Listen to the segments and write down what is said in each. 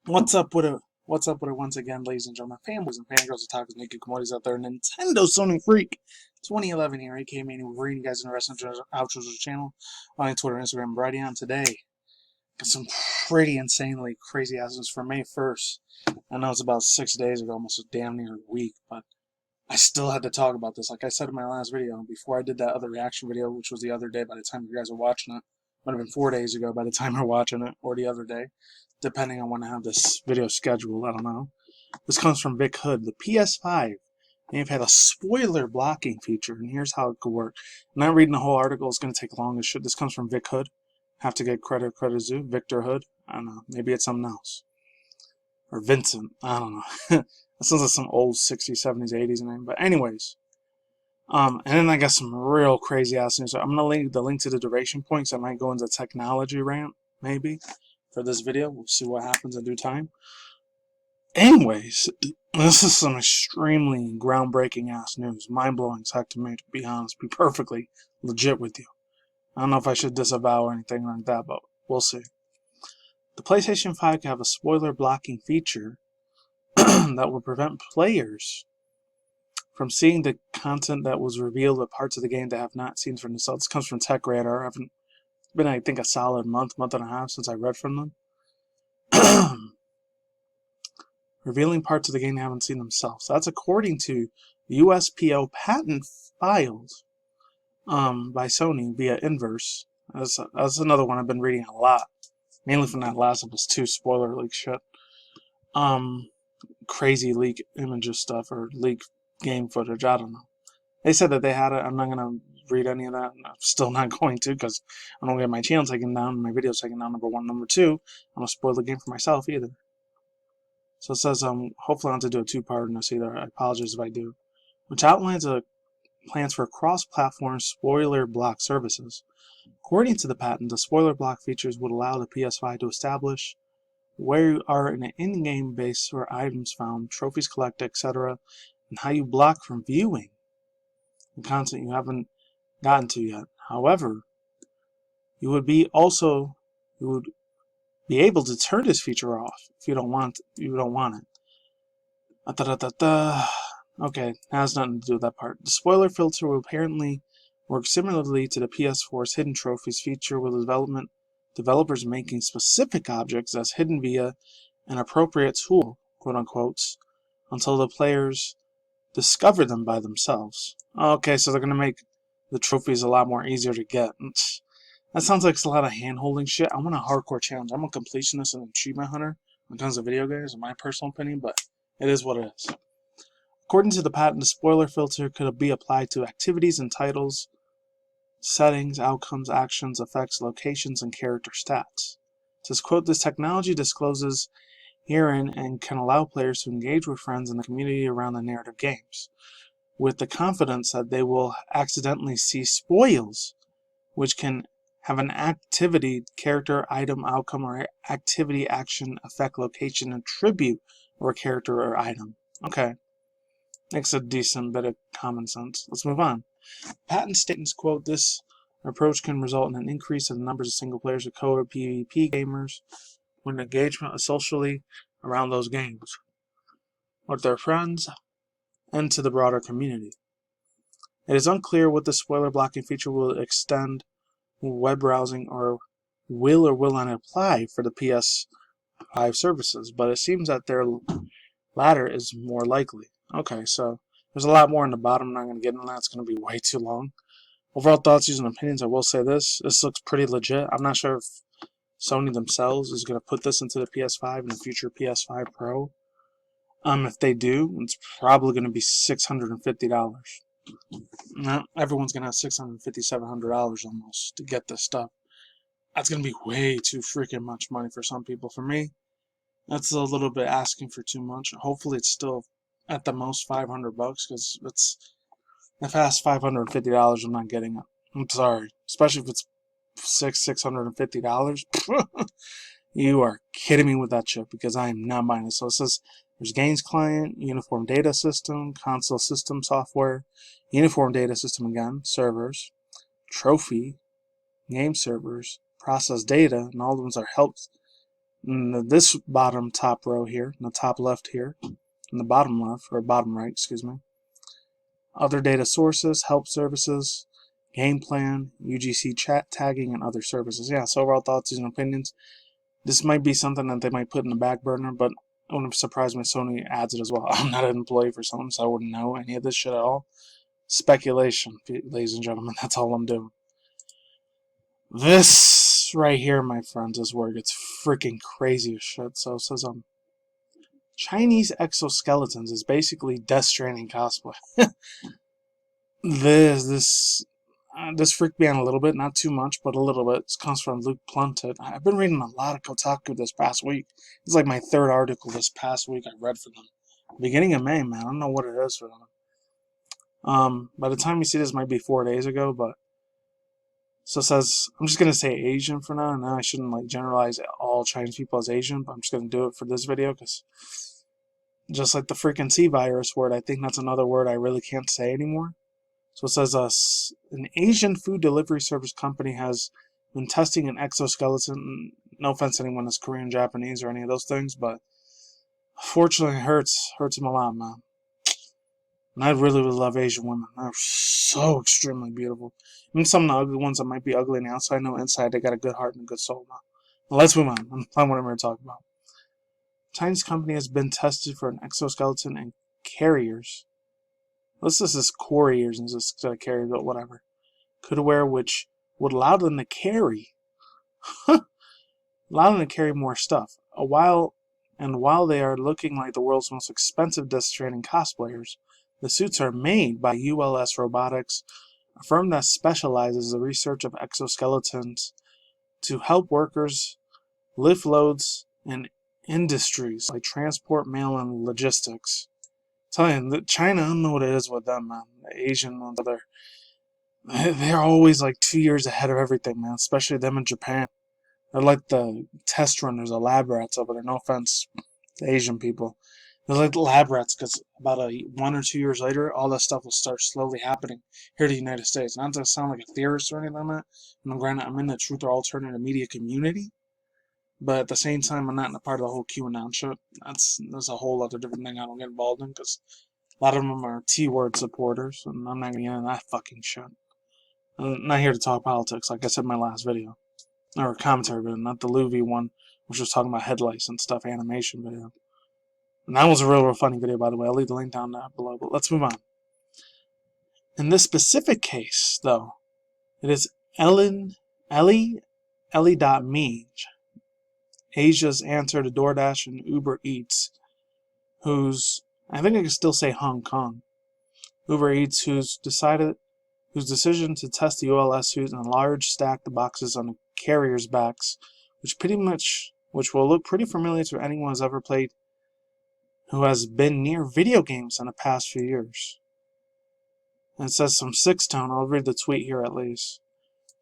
What's up with it once again, ladies and gentlemen, fanboys and fangirls, otakus, naked commodities out there, Nintendo Sony Freak 2011 here, aka Manny, we're reading guys in the wrestling outros of the channel on Twitter, Instagram, and Brighteon. Today, got some pretty insanely crazy asses for May 1st. I know it's about 6 days ago, almost a damn near a week, but I still had to talk about this. Like I said in my last video, before I did that other reaction video, which was the other day by the time you guys are watching it, might have been 4 days ago by the time you're watching it, or the other day, depending on when I have this video scheduled, I don't know. This comes from Vic Hood. The PS5 may have had a spoiler blocking feature, and here's how it could work. I'm not reading the whole article, it's going to take long as shit. This comes from Vic Hood. Have to get credit due. Victor Hood. I don't know. Maybe it's something else. Or Vincent. I don't know. That sounds like some old 60s, 70s, 80s name. But anyways. And then I got some real crazy ass news. So I'm going to link the link to the duration points. I might go into technology rant, maybe, for this video. We'll see what happens in due time. Anyways, this is some extremely groundbreaking ass news. Mind-blowing as heck to me, to be honest. Be perfectly legit with you. I don't know if I should disavow or anything like that, but we'll see. The PlayStation 5 can have a spoiler blocking feature that will prevent players from seeing the content that was revealed at parts of the game they have not seen for themselves. This comes from Tech Radar. It's been, I think, a solid month and a half since I read from them. Revealing parts of the game they haven't seen themselves. That's according to the USPO patent filed by Sony via Inverse. That's another one I've been reading a lot, mainly from that Last of Us 2 spoiler leak shit. Crazy leak images stuff or leak game footage. I don't know. They said that they had it. I'm not gonna read any of that. I'm still not going to because I don't get my channel taken down, my videos taken down. Number one, number two, I don't spoil the game for myself either. So it says, hopefully I'll have to do a two-part in this either. I apologize if I do. Which outlines plans for cross-platform spoiler block services. According to the patent, the spoiler block features would allow the PS5 to establish where you are in an in-game base where items found, trophies collected, etc., and how you block from viewing the content you haven't gotten to yet. However, you would be able to turn this feature off if you don't want it. Okay, has nothing to do with that part. The spoiler filter will apparently work similarly to the PS4's hidden trophies feature, with developers making specific objects as hidden via an appropriate tool, quote unquote, until the players discover them by themselves. Okay, so they're gonna make the trophies a lot more easier to get. That sounds like it's a lot of hand-holding shit. I want a hardcore challenge. I'm a completionist and achievement hunter when it comes to video games, in my personal opinion, but it is what it is. According to the patent, the spoiler filter could be applied to activities and titles, settings, outcomes, actions, effects, locations, and character stats. It says, quote, this technology discloses herein and can allow players to engage with friends in the community around the narrative games, with the confidence that they will accidentally see spoils, which can have an activity, character, item, outcome, or activity, action, effect, location, attribute, or character or item. Okay. Makes a decent bit of common sense. Let's move on. Patent statements, quote, this approach can result in an increase in the numbers of single players or co-op PvP gamers when engagement is socially around those games with their friends and to the broader community. It is unclear what the spoiler blocking feature will extend web browsing or will not apply for the PS5 services, but it seems that their latter is more likely. Okay, so there's a lot more in the bottom. I'm not going to get into that. It's going to be way too long. Overall thoughts, views, and opinions, I will say this. This looks pretty legit. I'm not sure if Sony themselves is going to put this into the PS5 and the future PS5 Pro. If they do, it's probably going to be $650. Now, everyone's going to have $650, $700 almost to get this stuff. That's going to be way too freaking much money for some people. For me, that's a little bit asking for too much. Hopefully it's still at the most $500 because if I ask $550, I'm not getting it. I'm sorry, especially if it's $650. You are kidding me with that shit because I am not buying it. So it says there's games client, uniform data system, console system software, uniform data system again, servers, trophy, game servers, process data, and all of them are helped in this bottom top row here, in the top left here, in the bottom left, or bottom right, excuse me. Other data sources, help services, game plan, UGC chat tagging, and other services. Yeah, so overall thoughts and opinions. This might be something that they might put in the back burner, but I wouldn't surprise me if Sony adds it as well. I'm not an employee for Sony, so I wouldn't know any of this shit at all. Speculation, ladies and gentlemen, that's all I'm doing. This right here, my friends, is where it gets freaking crazy as shit. So it says, Chinese exoskeletons is basically Deathstranding cosplay. This freaked me out a little bit, not too much, but a little bit. This comes from Luke Plunted. I've been reading a lot of Kotaku this past week. It's like my third article this past week I read for them. Beginning of May, man. I don't know what it is for them. By the time you see this, might be 4 days ago, but so it says, I'm just gonna say Asian for now. Now I shouldn't like generalize all Chinese people as Asian, but I'm just gonna do it for this video because just like the freaking C virus word, I think that's another word I really can't say anymore. So it says, an Asian food delivery service company has been testing an exoskeleton. No offense to anyone that's Korean, Japanese, or any of those things, but fortunately it hurts them a lot, man. And I really love Asian women. They're so extremely beautiful. Even some of the ugly ones that might be ugly on the outside, no, inside they got a good heart and a good soul, man. Well, let's move on. I'm what I'm here to talk about. Chinese company has been tested for an exoskeleton and carriers. This is couriers instead of carriers, but whatever. Could wear, which would allow them to carry. Allow them to carry more stuff. While they are looking like the world's most expensive Deathstranding cosplayers, the suits are made by ULS Robotics, a firm that specializes in the research of exoskeletons to help workers lift loads in industries like transport, mail, and logistics. I'm telling you, China, I don't know what it is with them, man. The Asian ones, they're always like 2 years ahead of everything, man. Especially them in Japan. They're like the test runners, the lab rats over there. No offense to Asian people. They're like the lab rats because about 1 or 2 years later, all that stuff will start slowly happening here in the United States. Not to sound like a theorist or anything like that. And granted, I'm in the truth or alternative media community. But at the same time, I'm not in a part of the whole QAnon shit. That's a whole other different thing I don't get involved in because a lot of them are T-word supporters, and I'm not going to get into that fucking shit. I'm not here to talk politics, like I said in my last video. Or commentary video, not the Louis one, which was talking about headlights and stuff, animation video. And that was a real funny video, by the way. I'll leave the link down there below, but let's move on. In this specific case, though, it is Ellie.me, Asia's answer to DoorDash and Uber Eats, I think I can still say Hong Kong. Uber Eats, whose decision to test the ULS suit in a large stacked boxes on the carriers' backs, which will look pretty familiar to anyone who's ever played, who has been near video games in the past few years. And it says some 6-tone. I'll read the tweet here at least.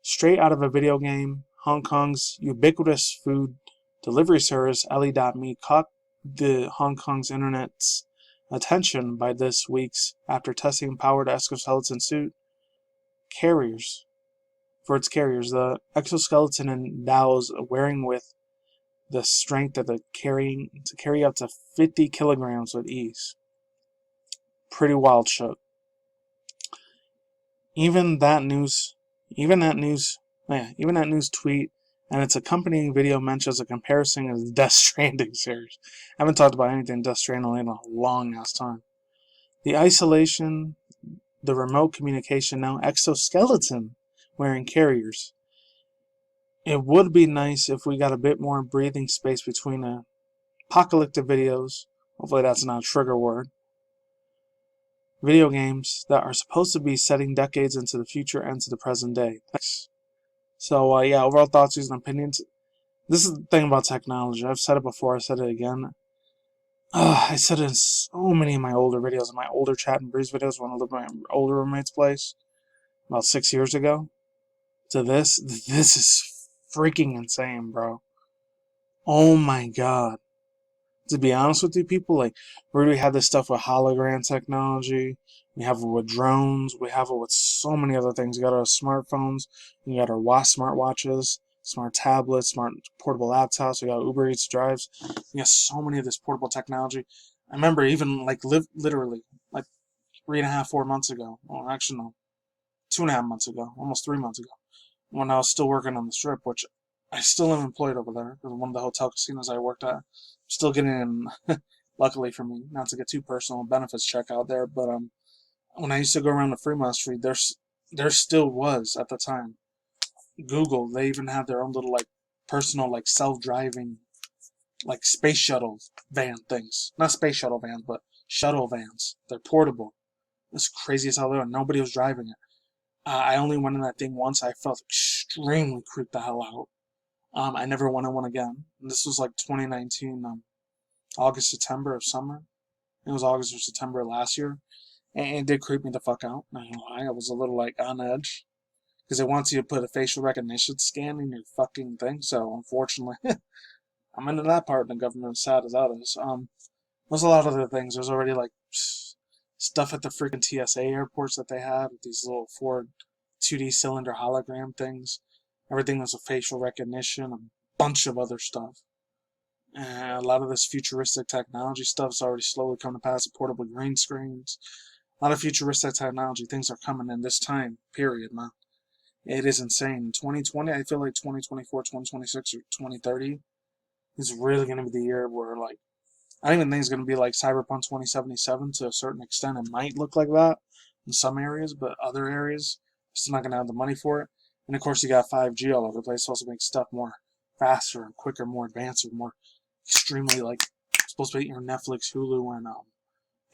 Straight out of a video game, Hong Kong's ubiquitous food delivery service, Ellie.me, caught the Hong Kong's internet's attention by this week's after testing powered exoskeleton suit carriers. For its carriers, the exoskeleton endows wearing with the strength of to carry up to 50 kilograms with ease. Pretty wild shit. Even that news tweet and its accompanying video mentions a comparison of the Deathstranding series. I haven't talked about anything Deathstranding in a long ass time. The isolation, the remote communication, now exoskeleton wearing carriers. It would be nice if we got a bit more breathing space between apocalyptic videos. Hopefully that's not a trigger word. Video games that are supposed to be setting decades into the future and to the present day. So, yeah, overall thoughts, views, and opinions. This is the thing about technology. I've said it before, I said it again. I said it in so many of my older videos, in my older Chat and Breeze videos when I lived at my older roommate's place about 6 years ago. To this is freaking insane, bro. Oh my god. To be honest with you people, like, where do we have this stuff with hologram technology? We have it with drones. We have it with so many other things. We got our smartphones. We got our smartwatches. smart tablets, smart portable laptops. We got Uber Eats drives. We got so many of this portable technology. I remember even like literally like 3.5, 4 months ago. Well, actually no, 2.5 months ago, almost 3 months ago, when I was still working on the strip, which I still am employed over there. One of the hotel casinos I worked at. I'm still getting in, luckily for me, not to get too personal, benefits check out there, but when I used to go around the Fremont Street, there still was at the time Google. They even had their own little like personal like self-driving like space shuttle van things. Not space shuttle vans, but shuttle vans. They're portable. It's crazy as hell there. Nobody was driving it. I only went in that thing once. I felt extremely creeped the hell out. I never went in one again. And this was like 2019, August, September of summer. It was August or September last year. And it did creep me the fuck out. Not gonna lie, I was a little like on edge. Because it wants you to put a facial recognition scan in your fucking thing. So unfortunately, I'm into that part, and the government, as sad as that is. There's a lot of other things. There's already like stuff at the freaking TSA airports that they had with these little Ford 2D cylinder hologram things. Everything was a facial recognition, a bunch of other stuff. And a lot of this futuristic technology stuff is already slowly coming to pass. Portable green screens. A lot of futuristic technology things are coming in this time period, man. It is insane. 2020, I feel like 2024, 2026, or 2030 is really going to be the year where, like, I don't even think it's going to be like Cyberpunk 2077 to a certain extent. It might look like that in some areas, but other areas, it's not going to have the money for it. And of course, you got 5G all over the place. It also makes stuff more faster and quicker, more advanced, more extremely like supposed to be your Netflix, Hulu, and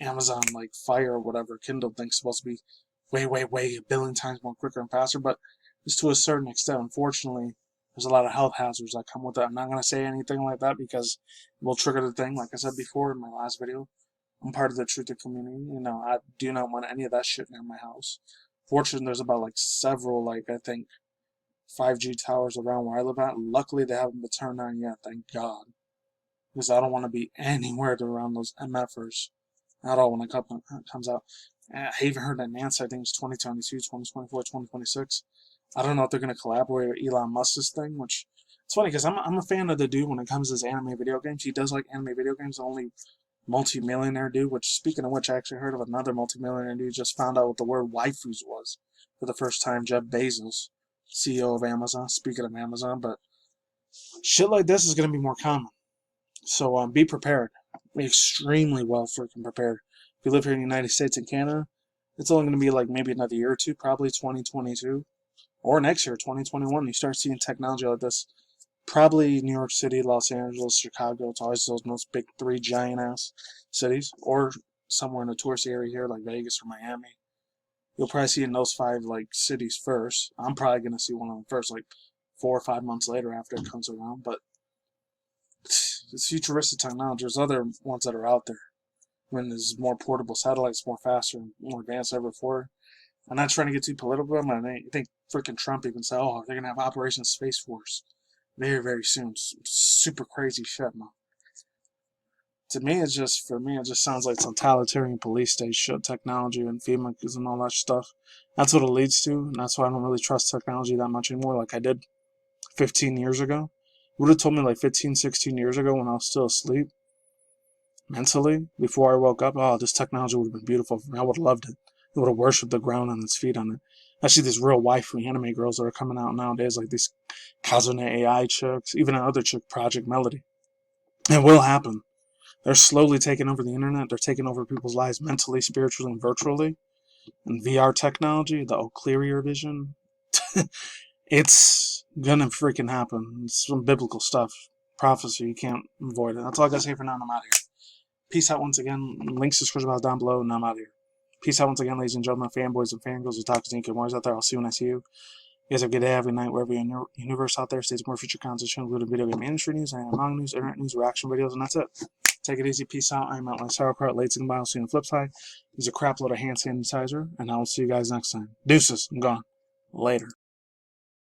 Amazon like Fire or whatever Kindle thing's supposed to be way a billion times more quicker and faster. But just to a certain extent, unfortunately, there's a lot of health hazards that come with it. I'm not going to say anything like that because it will trigger the thing. Like I said before in my last video, I'm part of the truther community. You know, I do not want any of that shit near my house. Fortunately, there's about like several, like I think, 5G towers around where I live at. Luckily, they haven't been turned on yet, thank God. Because I don't want to be anywhere around those MFers at all when it comes out. I even heard that Nance, I think it's 2022, 2024, 2026. I don't know if they're going to collaborate with Elon Musk's thing, which it's funny because I'm a fan of the dude when it comes to his anime video games. He does like anime video games, the only multi-millionaire dude, which speaking of which, I actually heard of another multi-millionaire dude just found out what the word waifus was for the first time. Jeff Bezos, CEO of Amazon, speaking of Amazon, but shit like this is going to be more common. So be prepared. Be extremely well freaking prepared. If you live here in the United States and Canada, it's only going to be like maybe another year or two, probably 2022. Or next year, 2021, you start seeing technology like this. Probably New York City, Los Angeles, Chicago. It's always those big three giant-ass cities. Or somewhere in a tourist area here like Vegas or Miami. You'll probably see in those five like cities first. I'm probably going to see one of them first, like 4 or 5 months later after it comes around. But it's futuristic technology. There's other ones that are out there. When there's more portable satellites, more faster, more advanced than ever before. I'm not trying to get too political, but I think freaking Trump even said, oh, they're going to have Operation Space Force very soon. Super crazy shit, man. To me, it just sounds like some totalitarian police state shit, technology and FEMA and all that stuff. That's what it leads to, and that's why I don't really trust technology that much anymore like I did 15 years ago. You would have told me like 15, 16 years ago when I was still asleep, mentally, before I woke up, oh, this technology would have been beautiful for me. I would have loved it. I would have worshipped the ground on its feet on it. I see these real waifu anime girls that are coming out nowadays, like these Kazune AI chicks, even another chick, Project Melody. It will happen. They're slowly taking over the internet. They're taking over people's lives mentally, spiritually, and virtually. And VR technology, the O'Clear vision, it's gonna freaking happen. It's some biblical stuff. Prophecy, you can't avoid it. That's all I gotta say for now, and I'm out of here. Peace out once again. Links to description box down below, and I'm out of here. Peace out once again, ladies and gentlemen, fanboys and fangirls, and toxic and warriors out there. I'll see you when I see you. You guys have a good day, every night, wherever you're in your universe out there. Stay tuned for more future content, including video game industry news, and manga news, internet news, reaction videos, and that's it. Take it easy. Peace out. I'm Outline Sauerkraut. Late and I'll see you on the flip side. Use a crap load of hand sanitizer, and I will see you guys next time. Deuces. I'm gone. Later.